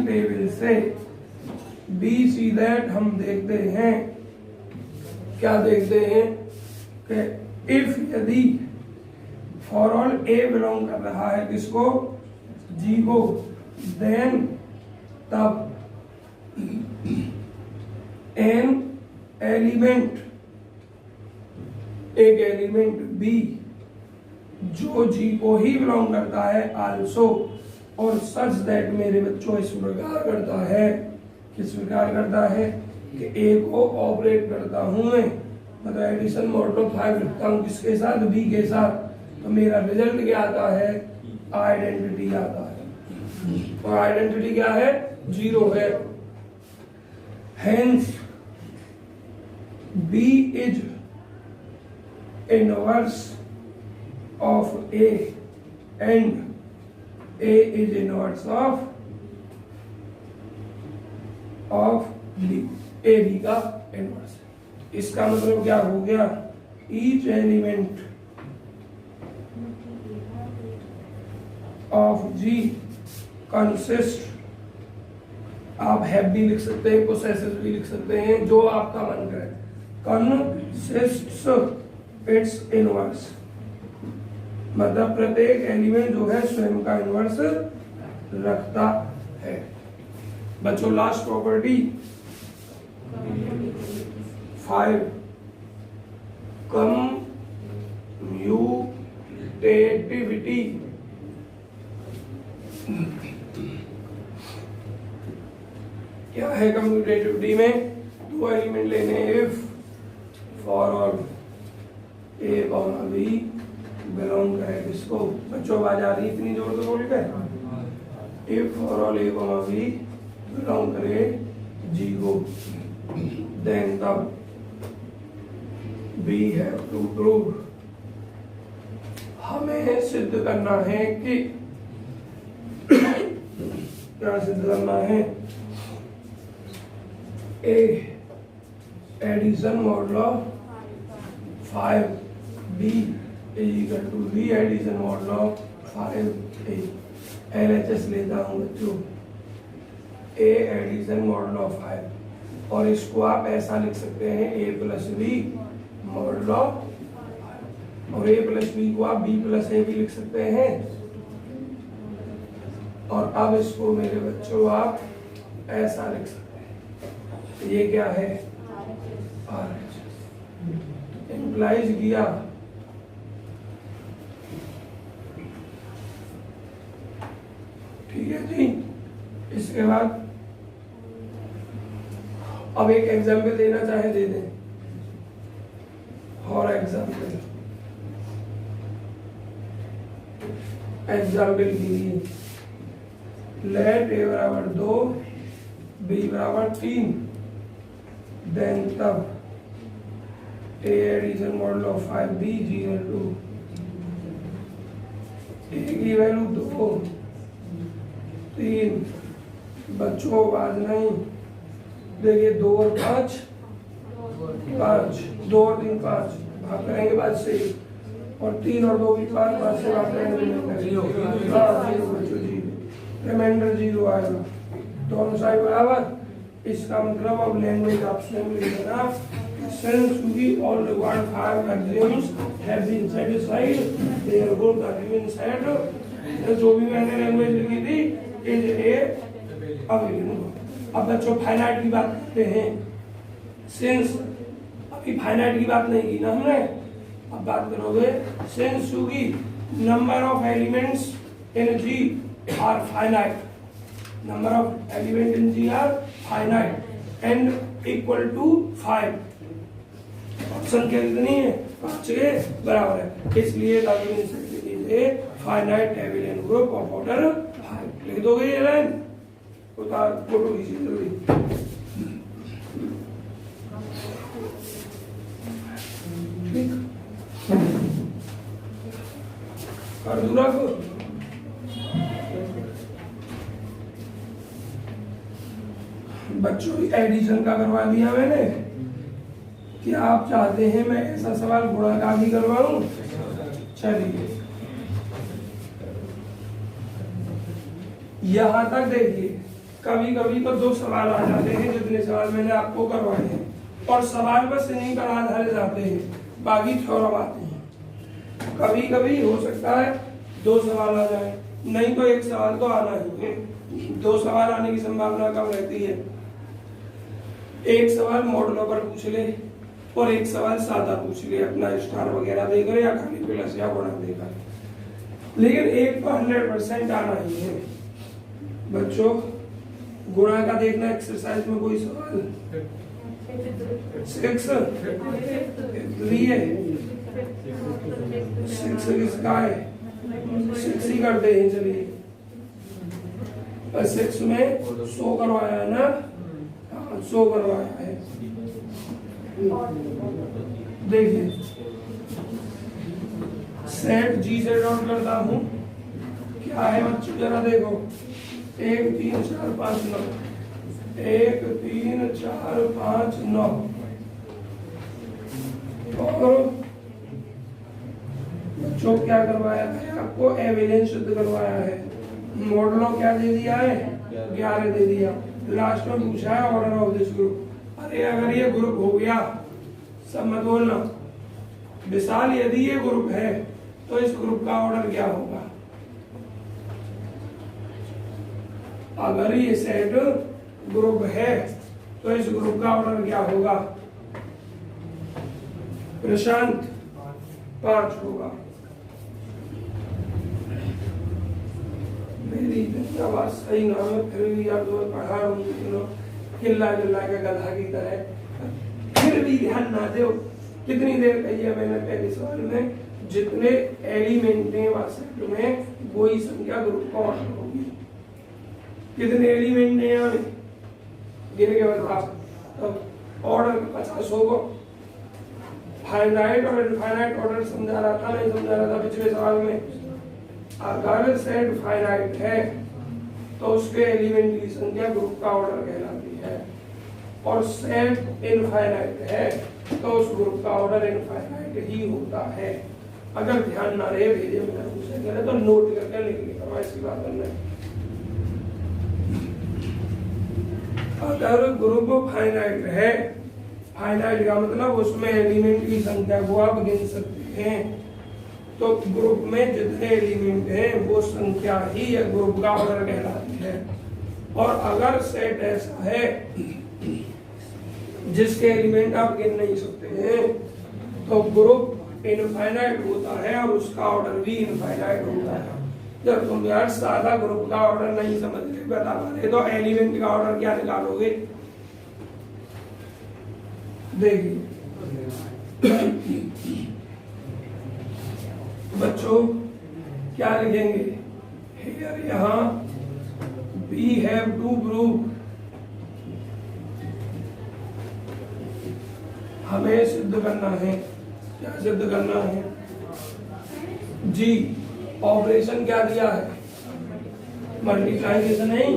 टेबल से बी सी दैट हम देखते हैं, क्या देखते हैं कि इफ यदि फॉर ऑल ए बिलोंग कर रहा है किसको, जी को, देन तब एन एलिमेंट, एक एलिमेंट बी जो जी को ही बिलोंग करता है आल्सो, और सच दैट मेरे बच्चों इस प्रकार करता है, किस प्रकार करता है कि ए को ऑपरेट करता हूं मैं, मतलब एडिशन मोड ऑफ 5 लिखता हूं किसके साथ, बी के साथ, तो मेरा रिजल्ट क्या आता है, आइडेंटिटी आता है, और आइडेंटिटी क्या है, 0 है। Hence b is inverse of a and A is inverse of B, A B का इनवर्स। इसका मतलब क्या हो गया, each element of G consists, आप have भी लिख सकते हैं, possesses भी लिख सकते हैं, जो आपका मन करे, consists its inverse, मतलब प्रत्येक एलिमेंट जो है स्वयं का इनवर्स रखता है। बच्चों लास्ट प्रॉपर्टी 5, कम्यूटेटिविटी क्या है कम्यूटेटिविटी में? दो एलिमेंट लेने if for all A comma B belong करे किसको? बच्चों आवाज आ रही है इतनी जोर से बोल के? If for all A comma B belong करे जी को, देन तब वी हैव टू प्रूव, हमें सिद्ध करना है कि क्या सिद्ध करना है? A addition modulo of 5b is equal to b addition modulo of 5a। LHS लेता हूं बच्चों, ए एडिशन मॉडल ऑफ 5, और इसको आप ऐसा लिख सकते हैं a plus b model of, और a प्लस बी को आप b प्लस ए भी लिख सकते हैं। और अब इसको मेरे बच्चों आप ऐसा लिख सकते हैं, ये क्या है? RHS इम्प्लाइज किया ठीक है जी। इसके बाद अब एक एग्जाम्पल देना चाहे दे दें। और एग्जाम्पल कीजिए, लेट ए बराबर 2 बी बराबर 3, देन तब a addition modulo of 5b equal to a की वैल्यू 2 3। बच्चों आवाज नहीं, देखिए 2 और 5 5, 2 और 3 5, भाग करेंगे बाद से, और 3 और 2 भी 5, 5 से भाग करेंगे जीरो बच्चों जी, रिमाइंडर 0 आएगा। दोनों साइड बराबर, इसका मतलब अब लैंग्वेज ऑप्शन में लिखना, since we all required 5 axioms have been satisfied, therefore the given set, जो भी मैंने लैंग्वेज लिखी थी इज ए अवेलेबल। अब बच्चों फाइनाइट की बात करते हैं, सिंस अभी फाइनाइट की बात नहीं की ना हमने, अब बात करोगे सिंस चूंकि number of elements in g are finite, number of element in G are finite and equal to 5, संख्या कितनी है? 5 के बराबर है, इसलिए finite abelian group of order 5 लिख दोगे ये लाइन, उतार फोटो खींचिए जल्दी। ठीक कर दूरा को बच्चों एडिशन का करवा दिया मैंने। क्या आप चाहते हैं मैं ऐसा सवाल गुणा का भी करवाऊं? चलिए यहां तक देखिए, कभी कभी तो 2 सवाल आ जाते हैं जितने सवाल मैंने आपको करवाए हैं, और सवाल बस इन्हीं पर आधारित जाते हैं, बाकी थ्योरम आते हैं। कभी कभी हो सकता है 2 सवाल आ जाए, नहीं तो 1 सवाल तो आना ही है। 2 सवाल आने की संभावना कम रहती है। 1 सवाल मॉडलों पर पूछ ले और 1 सवाल सादा पूछ ले, अपना स्टार वगैरह देकर या खाली प्लस या गुणा देकर, लेकिन एक तो 100% आना ही है। बच्चों गुणा का देखना एक्सरसाइज में कोई सवाल 6 है, 6 किसका है? 6 ही करते हैं। चलिए 6 में 100 करवाया है ना? 100 करवाया है। देखिए सेट जी से डाउन करता हूं, क्या है बच्चों जरा देखो, 1 3 4 5 9, 1 3 4 5 9, और बच्चों क्या करवाया है आपको? एविडेंस शुद्ध करवाया है। मॉडलों क्या दे दिया है? 11 दे दिया। लास्ट में पूछा है ऑर्डर ऑफ दिस ग्रुप। अरे अगर ये ग्रुप हो गया, सब मत बोलना विशाल, यदि ये ग्रुप है तो इस ग्रुप का ऑर्डर क्या होगा? अगर ये सेट ग्रुप है तो इस ग्रुप का ऑर्डर क्या होगा? प्रशांत 5 होगा। मेरी आवाज सही ना है, फिर भी यार दो पढ़ा रहा हूँ, हिल्ला जुल्ला के गधा की तरह, फिर भी ध्यान ना दो। कितनी देर कही है मैंने पहले सवाल में, जितने एलिमेंट हैं वास्तव में वही संख्या ग्रुप का ऑर्डर होगी। कितने एलिमेंट हैं यहाँ में गिन के बता, तो ऑर्डर 50 होगा। फाइनाइट और इनफाइनाइट ऑर्डर समझा रहा था, नहीं समझा रहा था पिछले सवाल में। अगर सेट फाइनाइट है तो उसके एलिमेंट की संख्या ग्रुप का ऑर्डर कहलाती है, और सेट इनफाइनाइट है तो उस ग्रुप का ऑर्डर इनफाइनाइट ही होता है। अगर ध्यान ना रहे भेजे में पूछा करे तो नोट करके लिख लेगा, ऐसी बात करना है। अगर ग्रुप फाइनाइट है, फाइनाइट का मतलब उसमें एलिमेंट की संख्या को आप गिन सकते हैं, तो ग्रुप में जितने एलिमेंट हैं वो संख्या ही ग्रुप का ऑर्डर कहलाती है। और अगर सेट ऐसा है जिसके एलिमेंट आप गिन नहीं सकते हैं तो ग्रुप इनफाइनाइट होता है और उसका ऑर्डर भी इनफाइनाइट होता है। जब तुम यार सादा ग्रुप का ऑर्डर नहीं समझ रहे बता रहे तो एलिमेंट का ऑर्डर क्या निकालोगे? देखिए बच्चों क्या लिखेंगे हियर, यहाँ वी हैव टू ग्रुप, हमें सिद्ध करना है। क्या सिद्ध करना है जी? ऑपरेशन क्या दिया है? मल्टीप्लाइकेशन नहीं,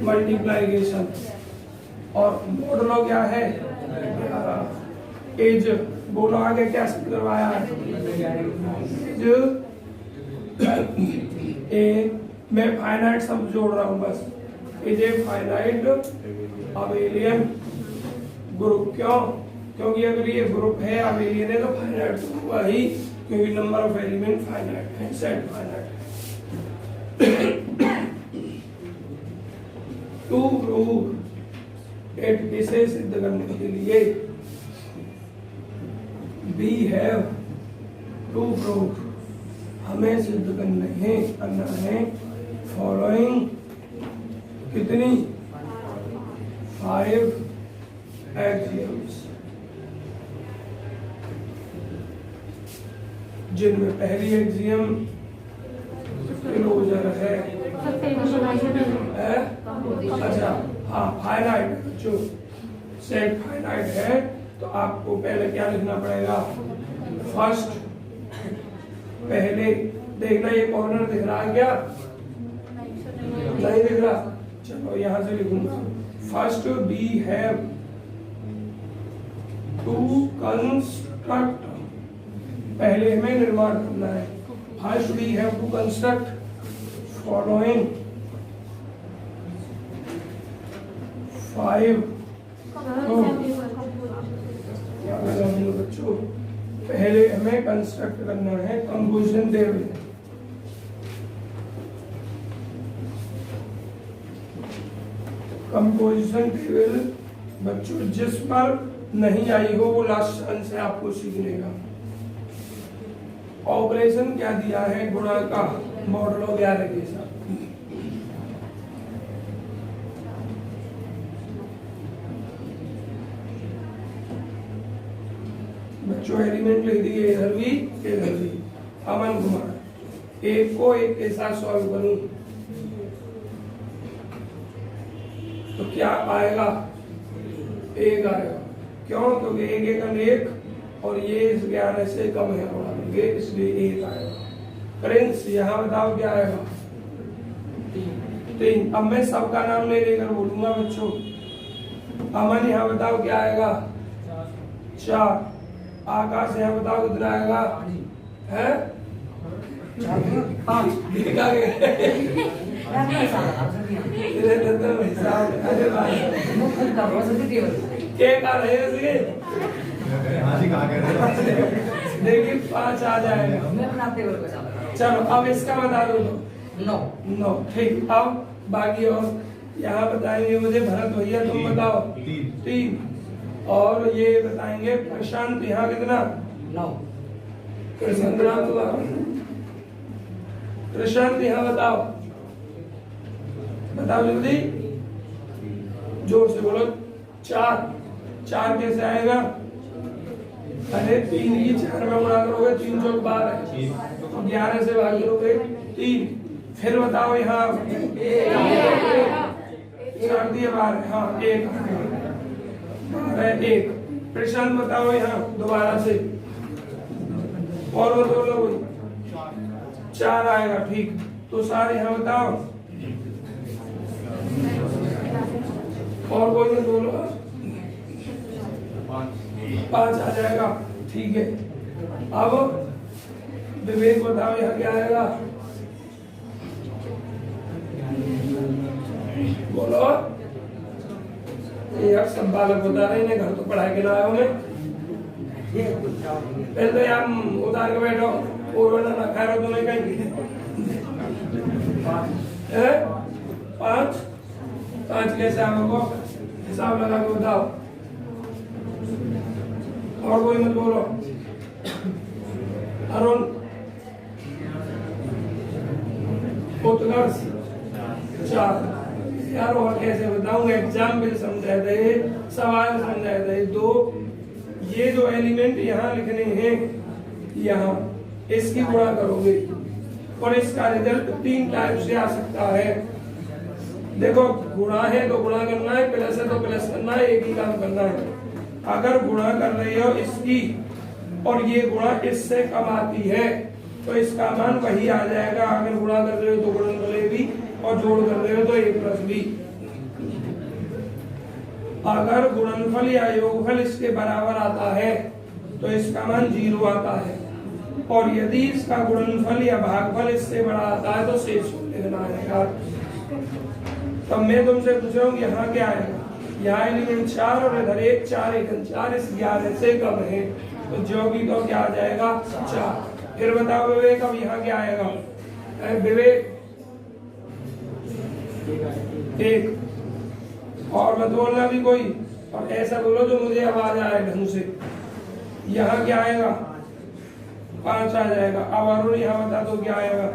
मल्टीप्लाइकेशन। और मॉडलो क्या है? एज। बोलो आगे क्या सिद्ध करवाया है? ए मैं फाइनाइट सब जोड़ रहा हूं बस। Is a finite abelian group. क्यों? क्योंकि अगर ये ग्रुप है अबेलियन है तो फाइनाइट तो हुआ ही, क्योंकि नंबर ऑफ एलिमेंट फाइनाइट है, सेट फाइनाइट है। टू प्रूव इट, इसे सिद्ध करने के लिए वी हैव टू प्रूव, हमें सिद्ध करना है फॉलोइंग कितनी 5 एक्सियम्स, जिनमें पहली एक्सियम क्लोजर है। अच्छा हाँ, फाइनाइट जो सेट फाइनाइट है तो आपको पहले क्या लिखना पड़ेगा? फर्स्ट, पहले देखना ये कॉर्नर दिख रहा है क्या? नहीं दिख रहा? चलो यहां से लिखूंगा। First we have to construct, पहले हमें निर्माण करना है। First we have to construct following 5। बच्चों पहले हमें कंस्ट्रक्ट करना है कंपोजिशन टेबल। कंपोजिशन टेबल बच्चों जिस पर नहीं आई हो वो लास्ट चांस से आपको सीखने का। ऑपरेशन क्या दिया है? गुणा का मॉडलो 11 के साथ। बच्चों एलिमेंट लिख दिए इधर भी इधर भी। अमन कुमार, एक को एक के साथ सॉल्व करूं तो क्या आएगा? एक आएगा। क्यों? क्योंकि एक एकम एक और ये इस 11 से कम है थोड़ा, इसलिए एक आएगा। प्रिंस यहाँ बताओ क्या आएगा? 3। अब मैं सबका नाम ले लेकर बोलूंगा बच्चों। अमन यहाँ बताओ क्या आएगा? 4। आकाश यहाँ बताओ कितना आएगा? है 5। देखिए 5 आ जाएगा। चलो अब इसका बता दो। 9। ठीक, अब बाकी और यहाँ बताएंगे मुझे भरत भैया, तुम बताओ। 3। और ये बताएंगे प्रशांत यहाँ कितना 9 प्रशांत यहाँ बताओ बताओ जल्दी जोर से बोलो 4 कैसे आएगा अरे 3 की 4 में गुणा करोगे 3 चौक 12 है तो 11 से भाग करोगे 3 फिर बताओ यहाँ 4 दिए 12 हाँ 1 1 प्रशांत बताओ यहाँ दोबारा से और बोलो वही 4 आएगा ठीक तो सारे यहाँ बताओ और कोई बोलो 5 आ जाएगा ठीक है अब विवेक बताओ यहाँ क्या आएगा बोलो यार सब बालक बता रहे हैं घर तो पढ़ाई के ना आए होंगे पहले यार उतार के बैठो और ना खा रहे हो तुम्हें कहीं 5 कैसे आपको हिसाब लगा के बताओ और कोई मत बोलो अरुण उत्कर्ष 4 यार और कैसे बताऊंगा एग्जाम्पल समझाए थे सवाल समझाए थे 2 ये जो एलिमेंट यहाँ लिखने हैं यहाँ इसकी गुणा करोगे और इसका रिजल्ट 3 टाइप से आ सकता है देखो गुणा है तो गुणा करना है प्लस है तो प्लस करना है एक ही काम करना है अगर गुणा कर रहे हो इसकी और ये गुणा इससे कम आती है तो इसका मान वही आ जाएगा अगर गुणा कर रहे हो तो गुणनफल ए बी और जोड़ कर रहे हो तो a प्लस बी अगर गुणनफल या योगफल इसके बराबर आता है तो इसका मान 0 आता है और यदि इसका गुणनफल या भागफल इससे बड़ा आता है तो शेष लिखना आएगा तब मैं तुमसे पूछ रहा हूँ यहाँ क्या आएगा यहाँ एलिमेंट 4 और इधर 1 4 1 4 इस 11 से कम है तो जो भी तो क्या आ जाएगा 4 फिर बताओ विवेक अब यहाँ क्या आएगा विवेक 1 और मत बोलना भी कोई और ऐसा बोलो जो मुझे आवाज आए ढंग से यहाँ क्या आएगा 5 आ जाएगा अब अरुण यहाँ बता दो क्या आएगा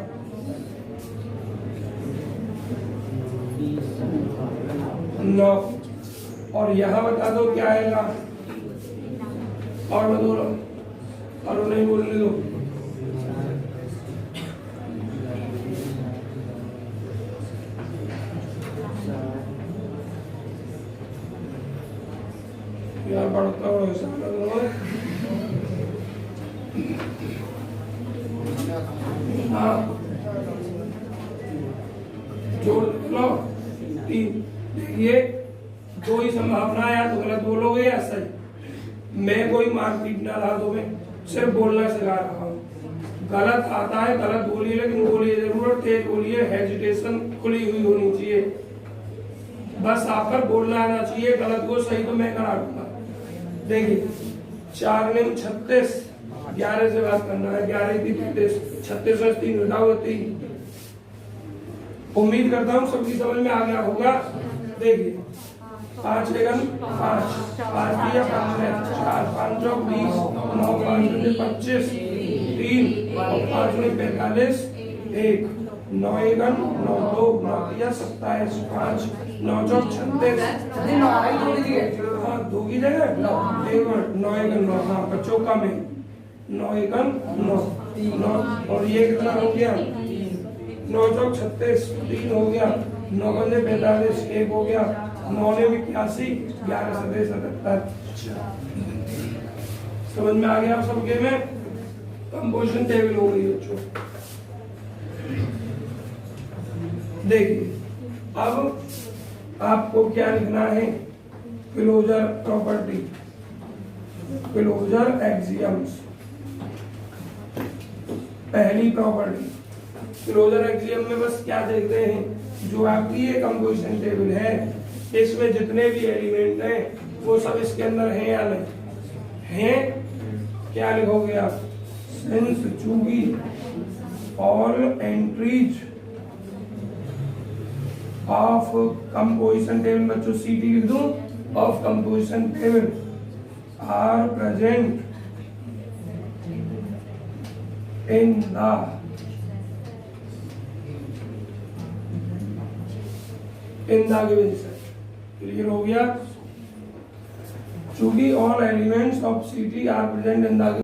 9 और यहाँ बता दो क्या आएगा और मत बोलो अरुण नहीं बोलने दो यार पढ़ता हूँ ऐसा हाँ जोड़ लो 3 देखिए 2 ही संभावना या तो गलत बोलोगे या सही मैं कोई मारपीट ना रहा तो मैं सिर्फ बोलना सिखा रहा हूँ गलत आता है गलत बोलिए लेकिन बोलिए जरूर तेज बोलिए हेजिटेशन खुली हुई होनी चाहिए बस आप पर बोलना आना चाहिए गलत को सही तो मैं करा दूंगा देखिए 4 ने 36 11 से बात करना है 11 की 36 36 में 3 घटाओ 3 उम्मीद करता हूँ सबकी समझ में आ गया होगा देखिए 5 लेगन 5 दिया 5 है 4 5 चौक 20 9 5 25 3 और 5 में 45 1 9 एकन 9 2 9 दिया 27 5 9 चौक 36 हाँ 2 की जगह 9 एकन 9 हाँ बच्चों का में 9 एकन 9 और ये कितना हो गया 9 चौक 36 3 हो गया 9 बजे 45 1 हो गया 9 ने 81 11 से 77 समझ में आ गया आप सबके में कंपोजिशन टेबल हो गई बच्चों देखिए अब आपको क्या लिखना है क्लोजर प्रॉपर्टी क्लोजर एक्सियम्स पहली प्रॉपर्टी क्लोजर एक्सियम में बस क्या देखते हैं जो आपकी ये कंपोजिशन टेबल है इसमें जितने भी एलिमेंट हैं वो सब इसके अंदर हैं या नहीं हैं क्या लिखोगे आप सिंस चूंकि all entries of composition table बच्चों सीटी लिख दूं of composition table are present in the given set। Clear हो गया? चूंकि all elements of CT are present in the